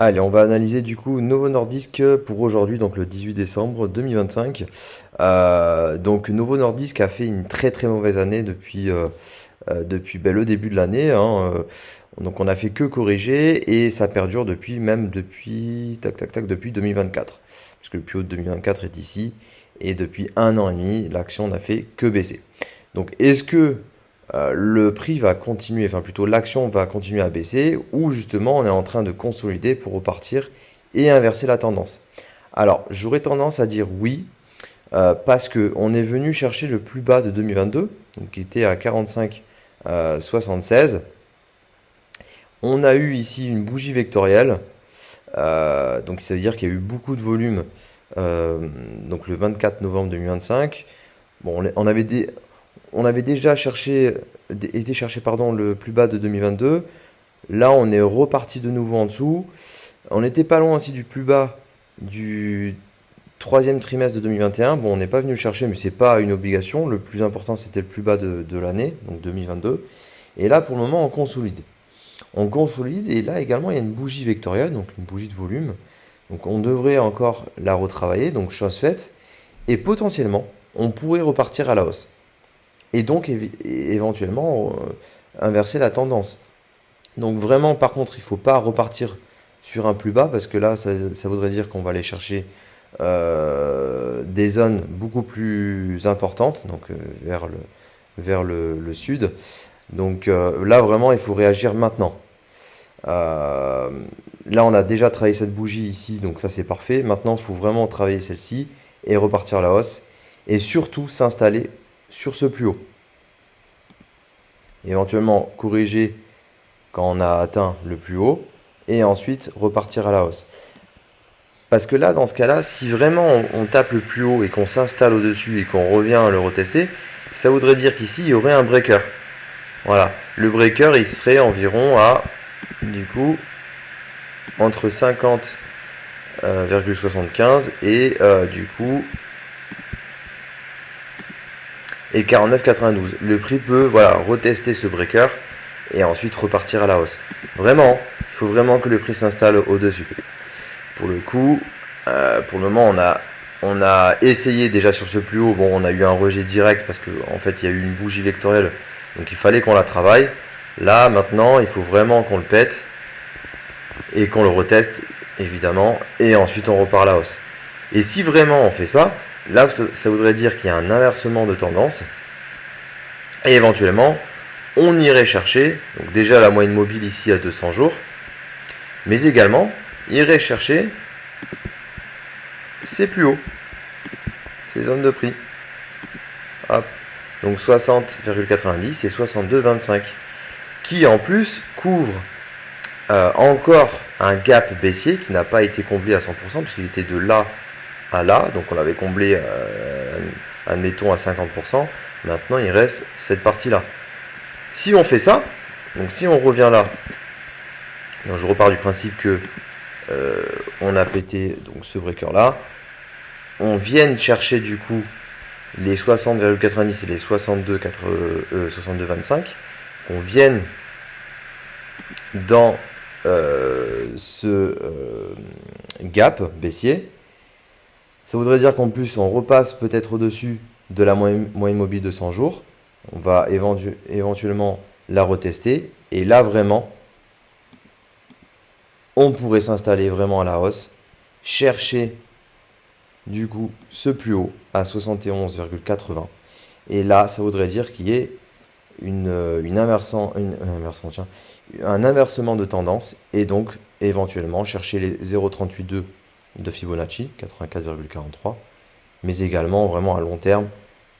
Allez, on va analyser du coup Novo Nordisk pour aujourd'hui, donc le 18 décembre 2025. Donc Novo Nordisk a fait une très très mauvaise année depuis le début de l'année, hein. Donc on a fait que corriger et ça perdure depuis tac tac tac depuis 2024. Puisque le plus haut de 2024 est ici et depuis un an et demi, l'action n'a fait que baisser. Donc est-ce que le prix va continuer, enfin plutôt l'action va continuer à baisser, ou justement on est en train de consolider pour repartir et inverser la tendance? Alors j'aurais tendance à dire oui, parce que on est venu chercher le plus bas de 2022, donc qui était à 45,76. On a eu ici une bougie vectorielle, donc ça veut dire qu'il y a eu beaucoup de volume, donc le 24 novembre 2025. Bon, on avait déjà été chercher pardon, le plus bas de 2022. Là, on est reparti de nouveau en dessous. On n'était pas loin aussi du plus bas du troisième trimestre de 2021. Bon, on n'est pas venu le chercher, mais c'est pas une obligation. Le plus important, c'était le plus bas de l'année, donc 2022. Et là, pour le moment, on consolide. On consolide et là également, il y a une bougie vectorielle, donc une bougie de volume. Donc on devrait encore la retravailler, donc chose faite. Et potentiellement, on pourrait repartir à la hausse et donc éventuellement inverser la tendance. Donc vraiment, par contre, il ne faut pas repartir sur un plus bas parce que là, ça voudrait dire qu'on va aller chercher des zones beaucoup plus importantes, donc vers le sud. Donc là, vraiment, il faut réagir maintenant. Euh, Là, on a déjà travaillé cette bougie ici, donc ça c'est parfait. Maintenant, il faut vraiment travailler celle-ci et repartir à la hausse. Et surtout s'installer sur ce plus haut. Éventuellement corriger quand on a atteint le plus haut et ensuite repartir à la hausse. Parce que là, dans ce cas-là, si vraiment on tape le plus haut et qu'on s'installe au-dessus et qu'on revient à le retester, ça voudrait dire qu'ici, il y aurait un breaker. Voilà. Le breaker, il serait environ à, du coup, entre 50,75 et du coup, et 49,92. Le prix peut voilà, retester ce breaker et ensuite repartir à la hausse. Vraiment, il faut vraiment que le prix s'installe au-dessus. Pour le coup, pour le moment, on a essayé déjà sur ce plus haut. Bon, on a eu un rejet direct parce qu'en fait, il y a eu une bougie vectorielle. Donc, il fallait qu'on la travaille. Là, maintenant, il faut vraiment qu'on le pète et qu'on le reteste, évidemment. Et ensuite, on repart à la hausse. Et si vraiment on fait ça, là, ça voudrait dire qu'il y a un inversement de tendance. Et éventuellement, on irait chercher, donc déjà la moyenne mobile ici à 200 jours, mais également, irait chercher ces plus hauts, ces zones de prix. Hop. Donc 60,90 et 62,25, qui en plus couvrent encore un gap baissier qui n'a pas été comblé à 100%, puisqu'il était de là à là, donc on l'avait comblé, admettons, à 50%. Maintenant, il reste cette partie-là. Si on fait ça, donc si on revient là, donc je repars du principe que on a pété donc ce breaker-là, on vient chercher du coup les 60,90 et les 62,25, qu'on vienne dans ce gap baissier. Ça voudrait dire qu'en plus, on repasse peut-être au-dessus de la moyenne mobile de 100 jours. On va éventuellement la retester. Et là, vraiment, on pourrait s'installer vraiment à la hausse. Chercher, du coup, ce plus haut à 71,80. Et là, ça voudrait dire qu'il y ait un inversement de tendance. Et donc, éventuellement, chercher les 0,382 de Fibonacci, 84,43, mais également vraiment à long terme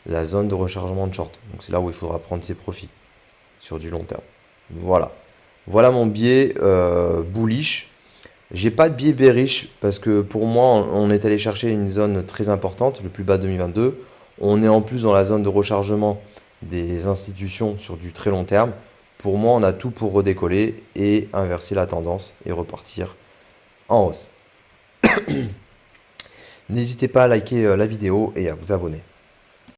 la zone de rechargement de short. Donc c'est là où il faudra prendre ses profits sur du long terme. Voilà mon biais bullish. J'ai pas de biais bearish parce que pour moi on est allé chercher une zone très importante, le plus bas 2022. On est en plus dans la zone de rechargement des institutions sur du très long terme. Pour moi on a tout pour redécoller et inverser la tendance et repartir en hausse. N'hésitez pas à liker la vidéo et à vous abonner.